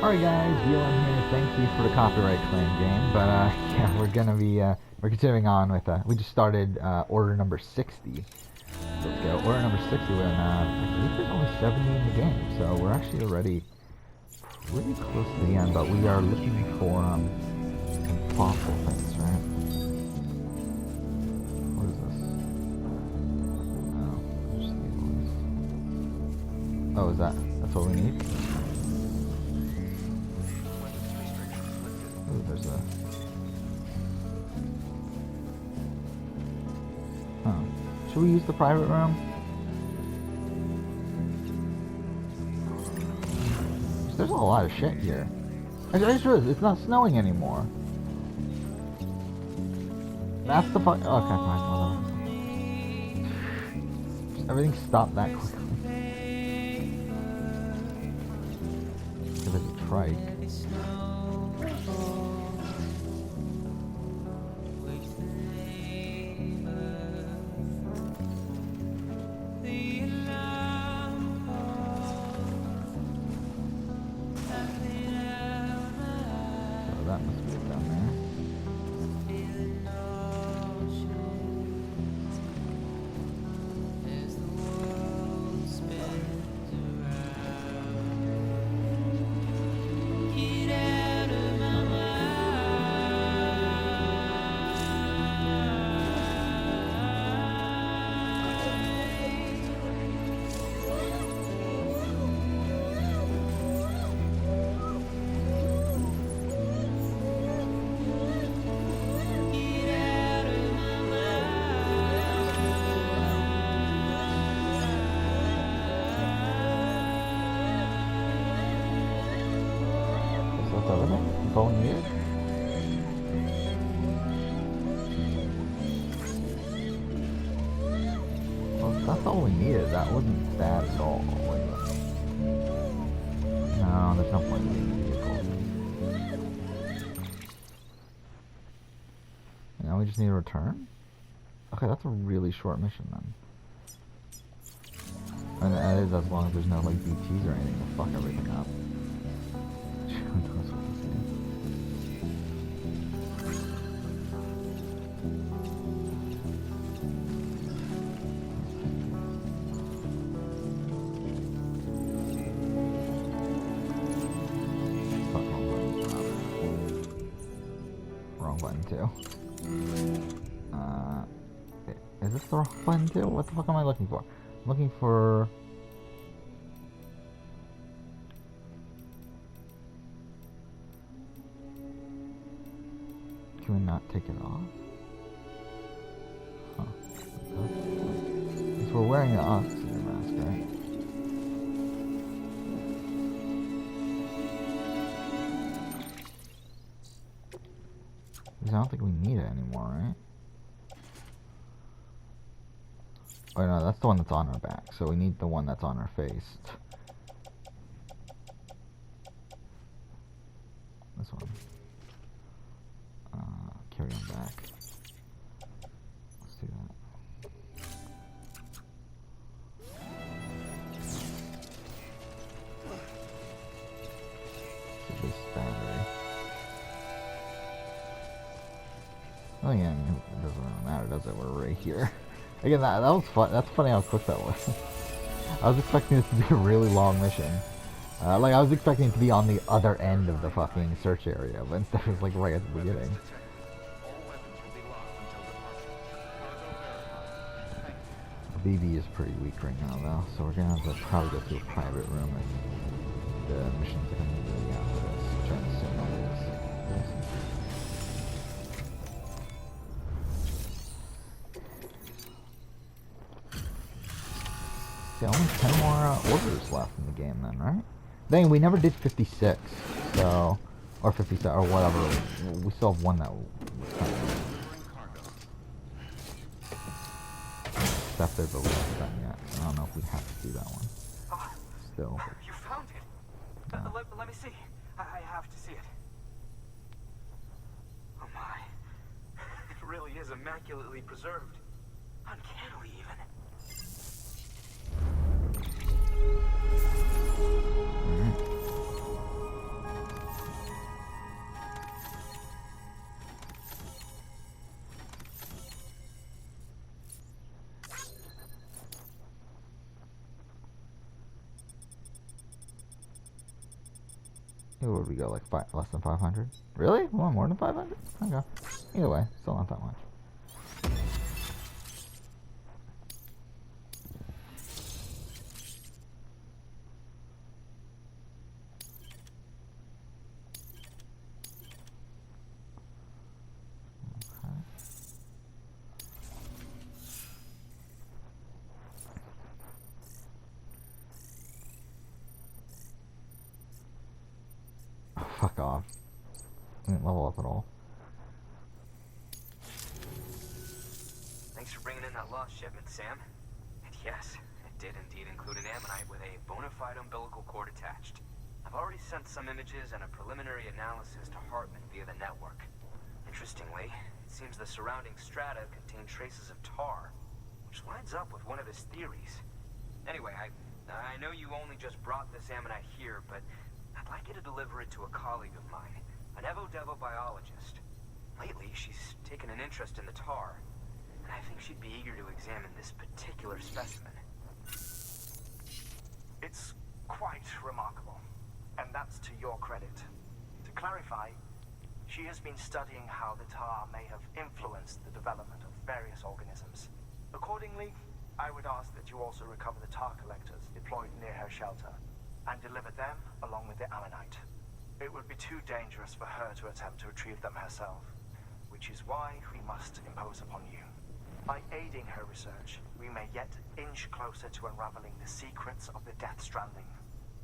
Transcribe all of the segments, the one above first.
Alright guys, Wheelan here, thank you for the copyright claim game, but yeah, we're gonna be, we're continuing on with, we just started, order number 60. So let's go, order number 60 when, I believe there's only 70 in the game, so we're actually already pretty close to the end, but we are looking for, some fossil things, right? What is this? Oh, just these ones. Oh, is that's what we need? Ooh, there's a... Huh. Should we use the private room? There's a lot of shit here. I just realized it's not snowing anymore. That's the fuck... Okay, fine, whatever. Everything stopped that quickly. There's a trike. That must be down there. Going here? Well, that's all we needed. That wasn't bad at all. No, there's no point in being vehicle. Now we just need to return? Okay, that's a really short mission then. And that is as long as there's no like BTs or anything to fuck everything up. Button too. Is this the wrong button too? What the fuck am I looking for? I'm looking for... Can we not take it off? Huh. Because we're wearing the oxygen mask, right? I don't think we need it anymore, right? Oh no, that's the one that's on our back, so we need the one that's on our face. This one. Carry on back. Let's do that. It's this battery. Oh yeah, it doesn't really matter, does it? We're right here. Again, that was fun. That's funny how quick that was. I was expecting this to be a really long mission. Like, I was expecting it to be on the other end of the fucking search area, but instead it was like right at the beginning. BB is pretty weak right now, though, so we're gonna have to probably go to a private room and the missions are gonna be really after this. Trying to send all this. Only 10 more orders left in the game then, right? Dang, we never did 56, so... Or 57, or whatever. We still have one that was kind of... Except there's a list done yet. I don't know if we have to do that one. Still. You found it! No. Let me see. I have to see it. Oh my. It really is immaculately preserved. Uncannily even. Who would we go, like less than 500? Really? We want more than 500? Okay. Either way, still not that much. Fuck off. Didn't level up at all. Thanks for bringing in that lost shipment, Sam. And yes, it did indeed include an ammonite with a bona fide umbilical cord attached. I've already sent some images and a preliminary analysis to Hartman via the network. Interestingly, it seems the surrounding strata contain traces of tar, which lines up with one of his theories. Anyway, I know you only just brought this ammonite here, but I'd like you to deliver it to a colleague of mine, an Evo-Devo biologist. Lately, she's taken an interest in the tar, and I think she'd be eager to examine this particular specimen. It's quite remarkable, and that's to your credit. To clarify, she has been studying how the tar may have influenced the development of various organisms. Accordingly, I would ask that you also recover the tar collectors deployed near her shelter, and deliver them along with the ammonite. It would be too dangerous for her to attempt to retrieve them herself, which is why we must impose upon you. By aiding her research, we may yet inch closer to unraveling the secrets of the Death Stranding.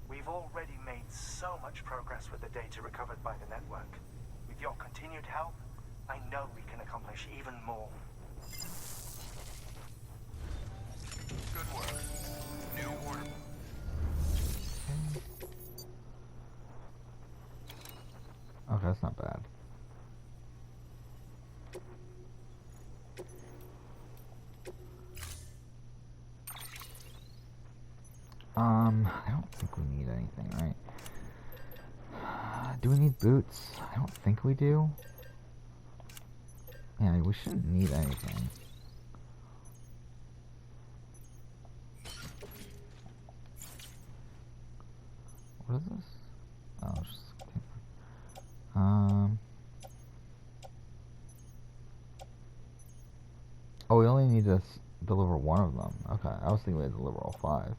We've already made so much progress with the data recovered by the network. With your continued help, I know we can accomplish even more. Good work. New order. Okay, that's not bad. I don't think we need anything, right? Do we need boots? I don't think we do. Yeah, we shouldn't need anything. What is this? Oh, it's just oh, we only need to deliver one of them. Okay, I was thinking we had to deliver all 5.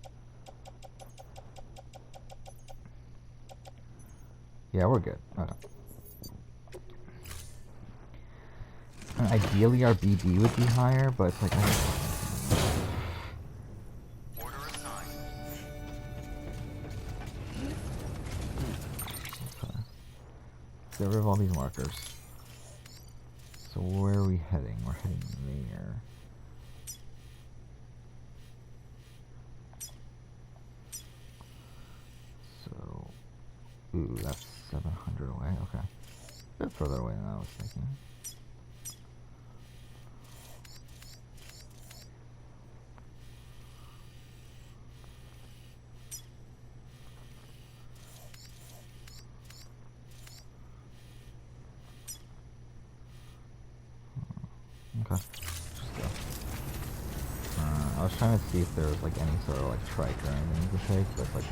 Yeah, we're good. Okay. And ideally, our BB would be higher, but it's like I don't. Order assigned. Okay. Get rid of all these markers. So where are we heading? We're heading there. So, ooh, that's 700 away. Okay, a bit further away than I was thinking. Okay, just go. I was trying to see if there was like any sort of like trike or anything you could take, but like,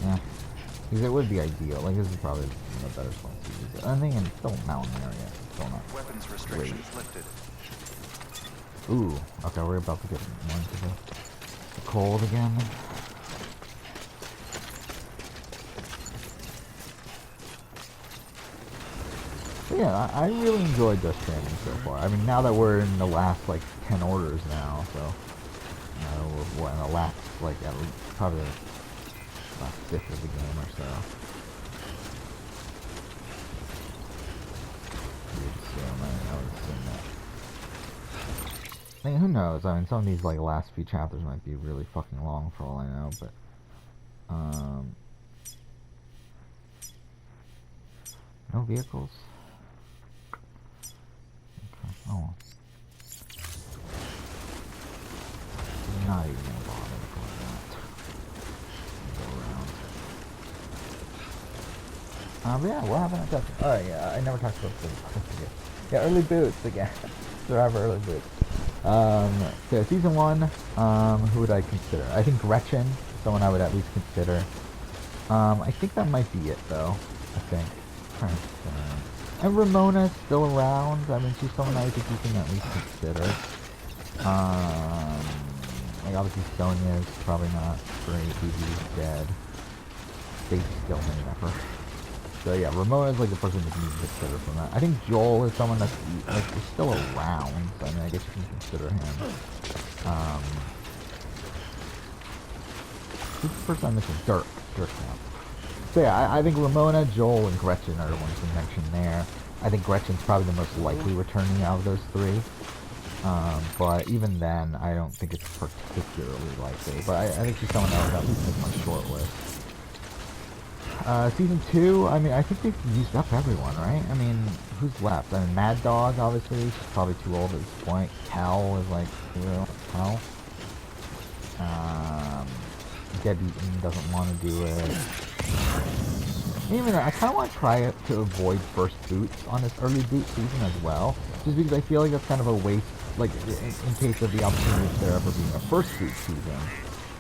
yeah, because it would be ideal. Like this is probably a better spot to use it. I think in still mountain area, still not. Weapons restrictions lifted. Ooh, okay, we're about to get more into the cold again. But yeah, I really enjoyed Just Stranding so far. I mean, now that we're in the last, like, 10 orders now, so, we're in the last, like, at least, probably the last fifth of the game or so. I would assume that. I mean, who knows? I mean, some of these, like, last few chapters might be really fucking long for all I know, but, no vehicles? Oh. Not even gonna bother going that. Go around. But yeah, what happened at that? Oh yeah, I never talked about this. Yeah, early boots again. Survivor early boots. So season 1, who would I consider? I think Gretchen, someone I would at least consider. I think that might be it, though. I think. And Ramona's still around. I mean, she's someone I think you can at least consider. Like, obviously Sonia's probably not great. BB's dead. Stacy's still never. So yeah, Ramona's like the person that you need to consider from that. I think Joel is someone that's like is still around. So I mean, I guess you can consider him. Who's the person I mentioned? Dirk. Dirk now. So yeah, I think Ramona, Joel, and Gretchen are the ones we mentioned there. I think Gretchen's probably the most likely returning out of those three. But even then, I don't think it's particularly likely. But I think she's someone else that at least makes my short list. Season 2, I mean, I think they've used up everyone, right? I mean, who's left? I mean, Mad Dog, obviously, she's probably too old at this point. Cal is like, Cal. Debbie doesn't want to do it. Even I kind of want to try it to avoid first boots on this early boot season as well, just because I feel like that's kind of a waste, like in case of the opportunity of there ever being a first boot season.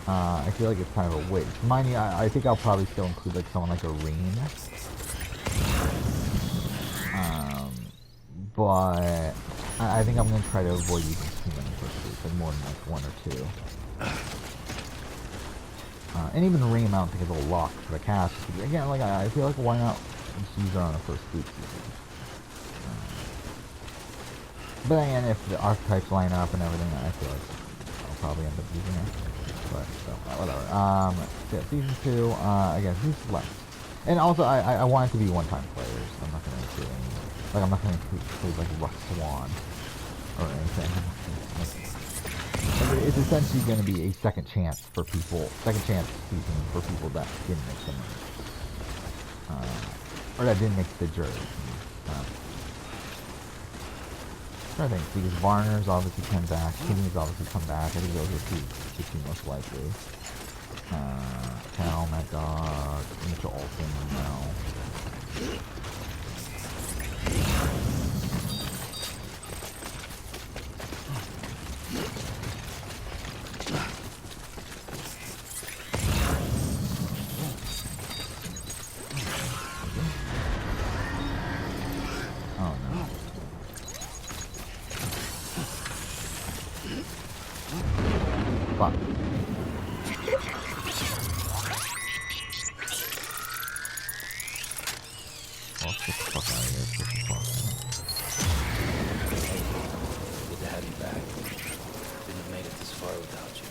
I feel like it's kind of a waste. Mind you, I think I'll probably still include like someone like Irene. But I think I'm going to try to avoid using too many first boots, like more than like one or two. And even Reem, I don't think is a lock for the cast. Again, like I feel like why not just use her on the first boot season? But again, if the archetypes line up and everything, I feel like I'll probably end up using her. But so whatever. Yeah, season 2. Again, who's left? And also, I want it to be one-time players. I'm not gonna include any. Like I'm not gonna include like Russ Swan or anything. It's essentially going to be a second chance for people, second chance season for people that didn't make the money. Or that didn't make the jury. I think because Varner's obviously come back, Kimmy's obviously come back. I think those are the two most likely. Cal, Mad Dog, Mitchell Olsen, no. Fuck. Well, let's get the fuck out of here. Good to have you back. Couldn't have made it this far without you.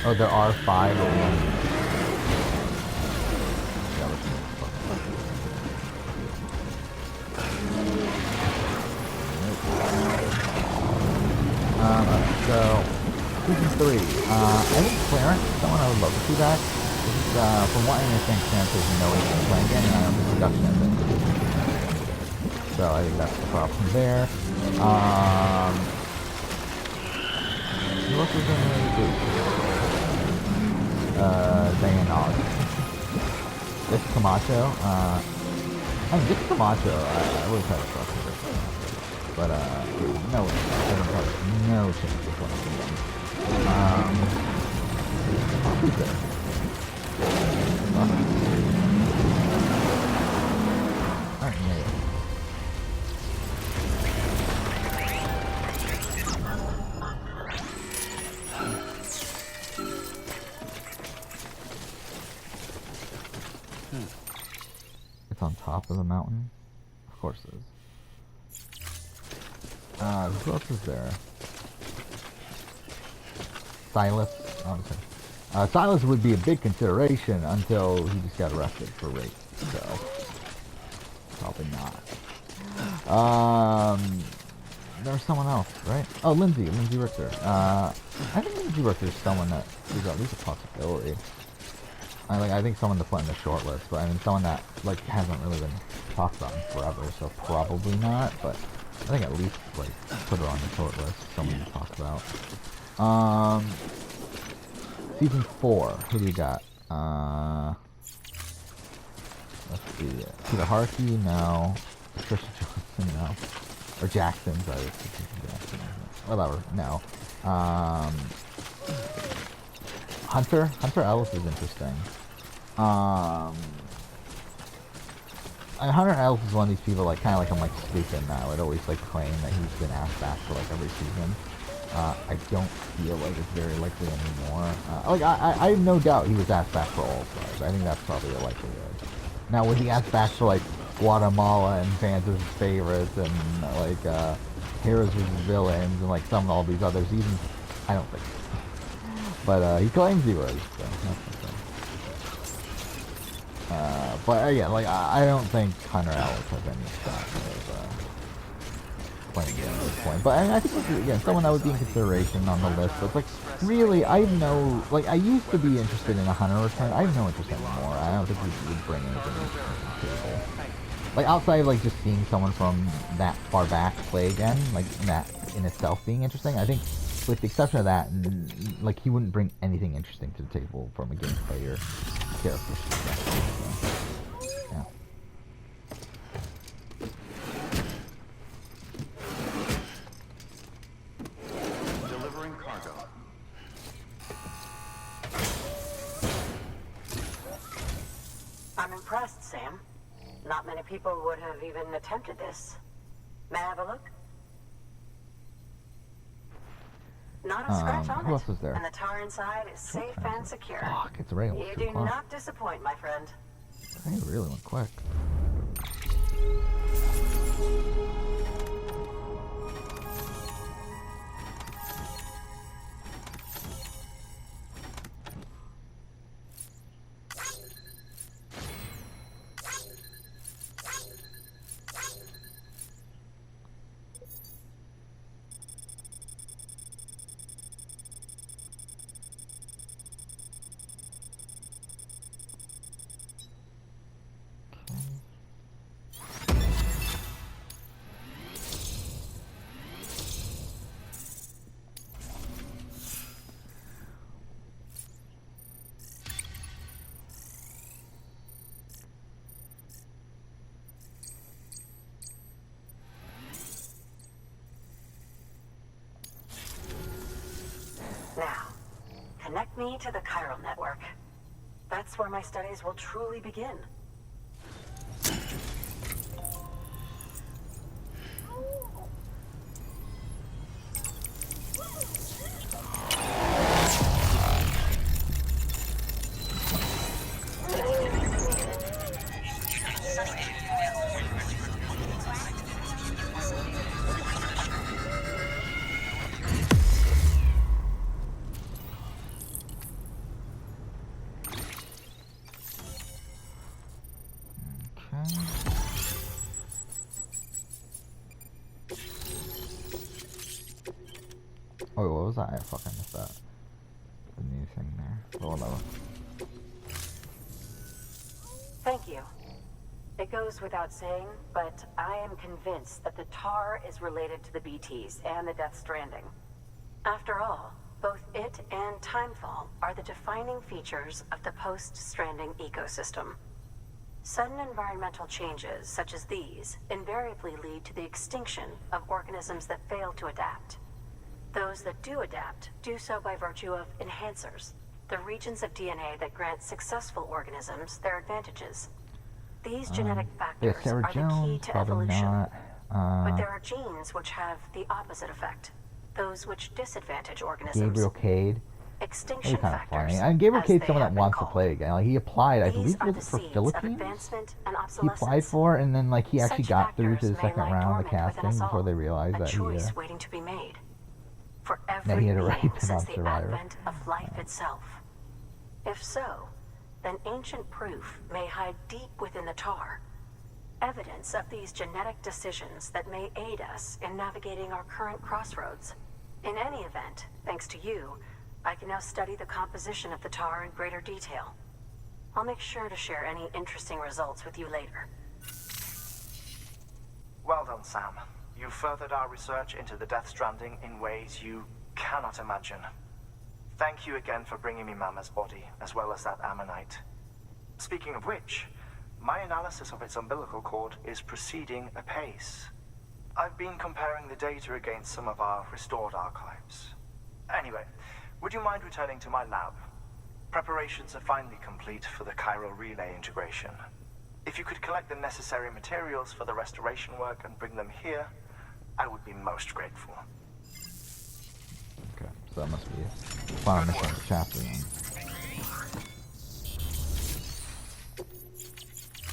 Oh, there are 5 of them. Yeah, let's move. So, season 3. I think Clarence is someone I would love to see back. This is, from what I understand, Clarence has no interest in playing again, and I don't think production has any interest in playing again. So I think that's the problem there. Who else was in the group? Diane Ogg. Dick Camacho. I mean, Dick Camacho, I would have had a trust in Dick Camacho. But, yeah, no chance of playing again. Who's there? Alright, yeah. It's on top of the mountain? Of course it is. Who else is there? Silas? Oh, Silas would be a big consideration until he just got arrested for rape, so probably not. There was someone else, right? Oh, Lindsay Richter. I think Lindsay Richter is someone that is at least a possibility. I think someone to put in the short list, but I mean someone that like hasn't really been talked about in forever, so probably not. But I think at least like put her on the short list. Someone to talk about. Season 4. Who do we got? Let's see. Peter Harkey, no. Trisha Johnson, no. Or Jackson, sorry. Jackson. Whatever, no. Hunter Ellis is interesting. Hunter Ellis is one of these people, like, kind of like I'm like stupid now. I'd always like claim that he's been asked back for like every season. I don't feel like it's very likely anymore. I have no doubt he was asked back for all stars. I think that's probably a likelihood. Now, was he asked back for like Guatemala and fans of his favorites and like Heroes vs. Villains and like some of all these other seasons? I don't think so. But he claims he was. So that's the thing. But yeah, like I don't think Hunter Ellis has any shot of playing again at this point. But I think again, someone that would be in consideration on the list. But it's like really, I have no like I used to be interested in a Hunter return. I have no interest anymore. I don't think we would bring anything interesting to the table. Like outside of like just seeing someone from that far back play again, like that in itself being interesting. I think with the exception of that, like he wouldn't bring anything interesting to the table from a gameplay or character perspective. So, yeah. Delivering cargo. I'm impressed, Sam. Not many people would have even attempted this. May I have a look? Not a scratch on who it. else is there? And the tar inside is safe and secure. Fuck, it's already almost You 2 do o'clock. not disappoint, my friend. They really went quick. Now, connect me to the chiral network. That's where my studies will truly begin. Okay. Oh, what was that? I fucking missed that. The new thing there. Oh, whatever. Thank you. It goes without saying, but I am convinced that the tar is related to the BTs and the Death Stranding. After all, both it and Timefall are the defining features of the post-Stranding ecosystem. Sudden environmental changes such as these invariably lead to the extinction of organisms that fail to adapt. Those that do adapt do so by virtue of enhancers, the regions of DNA that grant successful organisms their advantages. These genetic factors Sarah are the key Jones, to probably evolution. not. But there are genes which have the opposite effect, those which disadvantage organisms. Gabriel Cade. Extinction Really kind of factors, funny. And Gabriel as Cade's they someone that have been wants to called. play again. Like, he applied, I These believe, are was the it for seeds of Philippines? advancement and He obsolescence. applied for, and then like he actually Such got through to the factors may second lie round of dormant within casting us before all, they realized a that choice waiting to be made. For that every he had a being right to since not the survive. advent of life itself. If so, then ancient proof may hide deep within the tar. Evidence of these genetic decisions that may aid us in navigating our current crossroads. In any event, thanks to you, I can now study the composition of the tar in greater detail. I'll make sure to share any interesting results with you later. Well done, Sam. You furthered our research into the Death Stranding in ways you cannot imagine. Thank you again for bringing me Mama's body, as well as that ammonite. Speaking of which, my analysis of its umbilical cord is proceeding apace. I've been comparing the data against some of our restored archives. Anyway, would you mind returning to my lab? Preparations are finally complete for the chiral relay integration. If you could collect the necessary materials for the restoration work and bring them here, I would be most grateful. Okay, so that must be the final mission of the chapter then.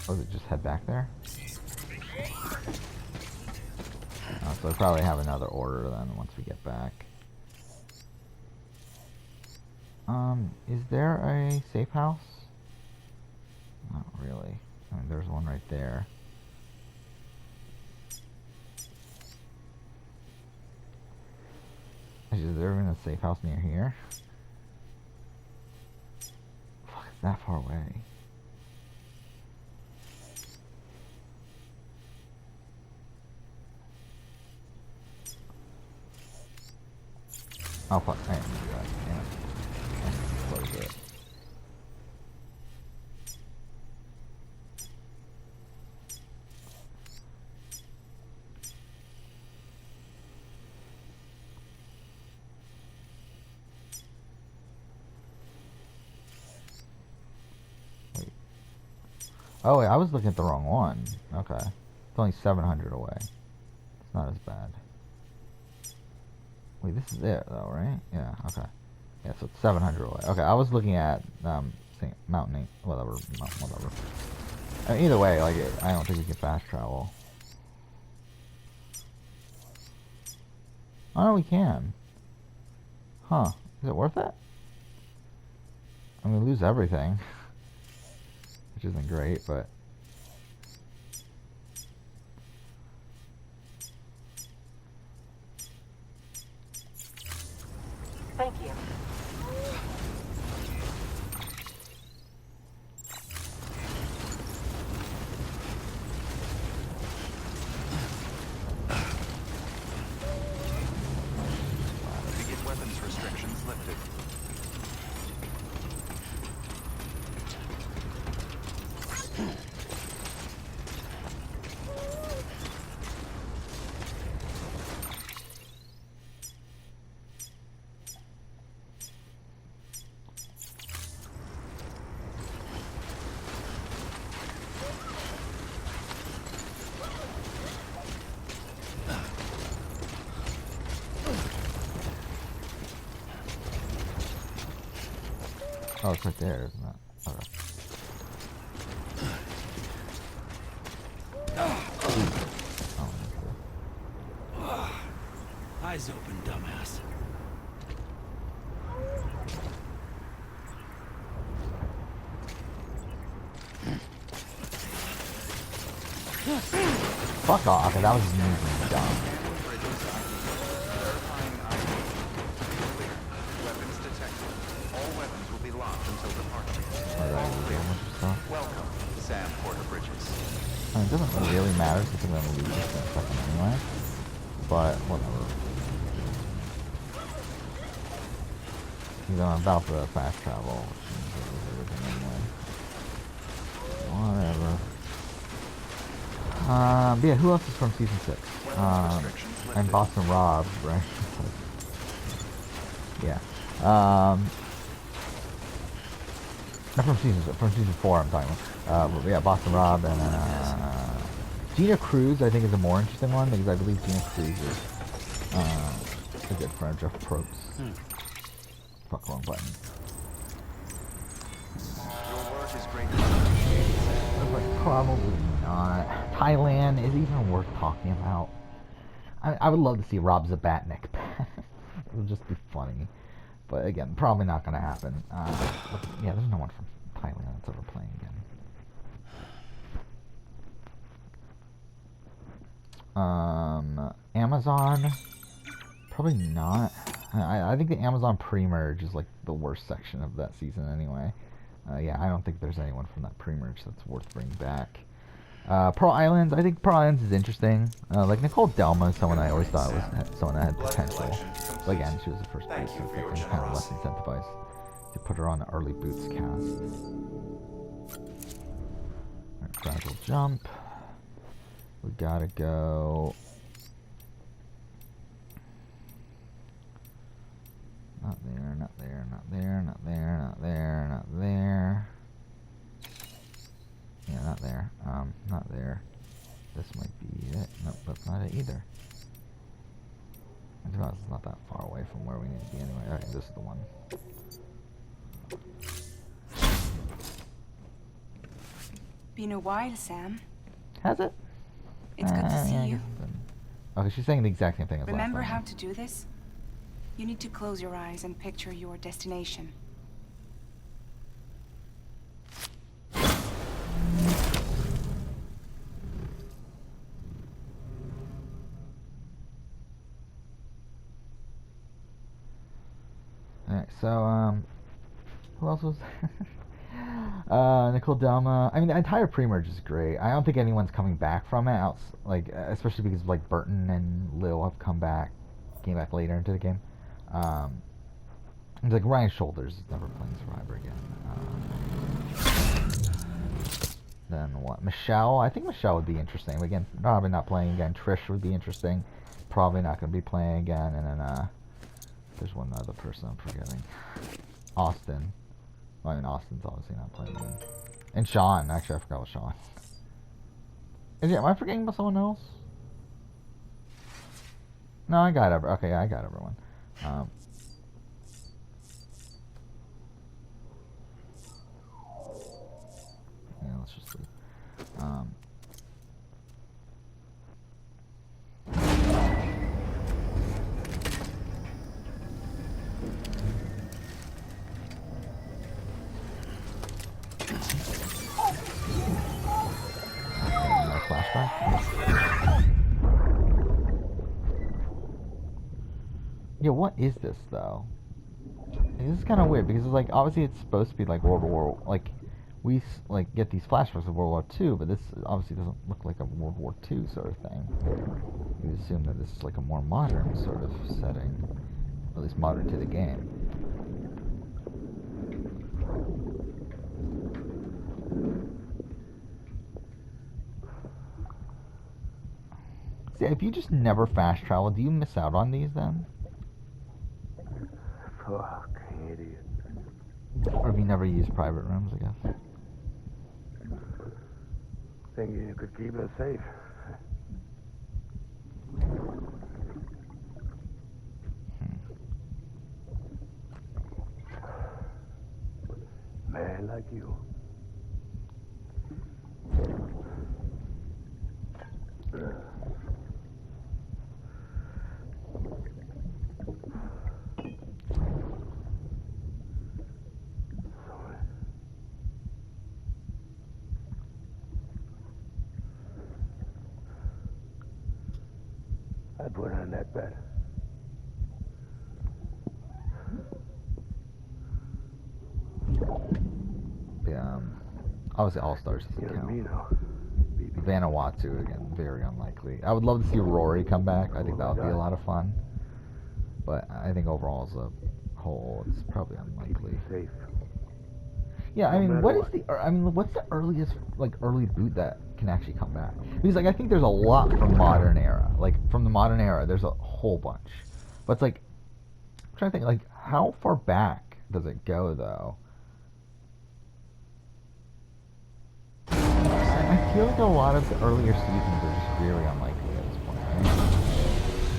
Oh, did it just head back there? Oh, so I probably have another order then once we get back. Is there a safe house? Not really. I mean, there's one right there. Is there even a safe house near here? Fuck, it's that far away. Oh fuck, I didn't do that. Damn it. I didn't close it. Wait. Oh wait, I was looking at the wrong one. Okay. It's only 700 away. It's not as bad. Wait, this is it though, right? Yeah, okay. Yeah, so it's 700 away. Okay, I was looking at Mountain, whatever. Either way, like, I don't think we can fast travel. Oh no, we can. Huh? Is it worth it? I mean, we lose everything, which isn't great, but. Thank you. Begin weapons restrictions lifted. Oh, it's right there, isn't it? Okay. Oh, Eyes open, dumbass. Fuck off. Okay, that was easy. Dumb. Scanning bridges ID. Verifying ID. Clear. Weapons detected. All weapons will be locked until departure. Alright, All we're clear. doing a bunch of stuff. Welcome, Sam Porter Bridges. I mean, it doesn't really matter since I'm gonna lose this in a second anyway. But whatever. I'm about the fast travel, which means everything anyway. Whatever. But yeah, who else is from season 6? And Boston Rob, right? Yeah. Not from season 4 I'm talking about. Yeah, Boston Rob and Gina Cruz I think is a more interesting one because I believe Gina Cruz is a good friend of Probst. Fuck, wrong button. Your work is greatly appreciated, Sam. But probably not. Thailand is even worth talking about. I would love to see Rob Zabatnik. It would just be funny. But again, probably not going to happen. Yeah, there's no one from Thailand that's ever playing again. Amazon, probably not. I think the Amazon pre-merge is like the worst section of that season anyway. Yeah, I don't think there's anyone from that pre-merge that's worth bringing back. Pearl Islands, I think Pearl Islands is interesting. Like Nicole Delma is someone I always thought was someone that had potential. But again, she was the first boot, so I think kind of less incentivized to put her on the early boots cast. Alright, gradual jump. We gotta go. Not there, not there, not there, not there, not there, not there. Yeah, not there. Not there. This might be it. Nope, that's not it either. It's not that far away from where we need to be anyway. Alright, this is the one. Been a while, Sam. Has it? It's good to see yeah, I you. guess it's been- Okay, she's saying the exact same thing as Remember last how time. to do this? You need to close your eyes and picture your destination. Alright, so, who else was Nicole Delma. I mean, the entire pre-merge is great. I don't think anyone's coming back from it, especially because, like, Burton and Lil have came back later into the game. It's like Ryan Shoulders is never playing Survivor again. Then what? Michelle? I think Michelle would be interesting. But again, probably not playing again. Trish would be interesting. Probably not going to be playing again. And then, there's one other person I'm forgetting. Austin. Well, I mean, Austin's obviously not playing again. And Sean. Actually, I forgot what Sean. Am I forgetting about someone else? No, I got everyone. Okay, I got everyone. Yeah, let's just leave. Another flashback. Yeah, what is this though? This is kind of weird because it's like obviously it's supposed to be like World War, like we like get these flashbacks of World War II, but this obviously doesn't look like a World War II sort of thing. You assume that this is like a more modern sort of setting, at least modern to the game. See, if you just never fast travel, do you miss out on these then? Fuck, idiot. Or have you never used private rooms, I guess? Think you could keep us safe. Man like you. I'd put on that bet. Yeah, obviously All-Stars doesn't You know count. me now. BB. Vanuatu, again, very unlikely. I would love to see Rory come back. I think that would be a lot of fun. But I think overall as a whole, it's probably unlikely. Safe. Yeah, I No mean, matter what is what. the? I mean, what's the earliest like early boot that can actually come back? Because like I think there's a lot from modern era. Like from the modern era, there's a whole bunch. But it's like I'm trying to think like how far back does it go though? I feel like a lot of the earlier seasons are just really unlikely at this point,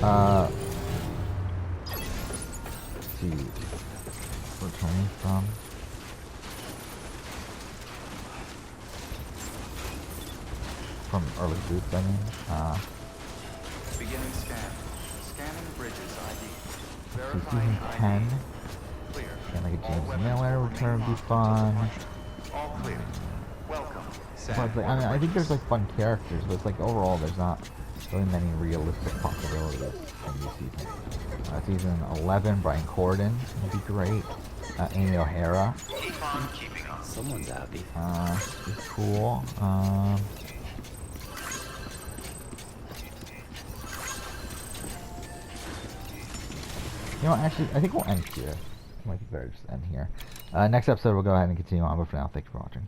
right? Let's see. Returning from early boots, I mean. Beginning scan. Scanning bridges ID. So Verifying season ID. 10. Clear. And like a All James weapons Miller will return would remain be locked until fun. departure. All clear. Welcome. But like, I mean, I think there's like fun characters, but it's like overall there's not really many realistic possibilities in these seasons. Season 11, Brian Corden would be great. Amy O'Hara. Someone's happy. Is cool. You know, actually, I think we'll end here. Might be better just end here. Next episode, we'll go ahead and continue on, but for now, thank you for watching.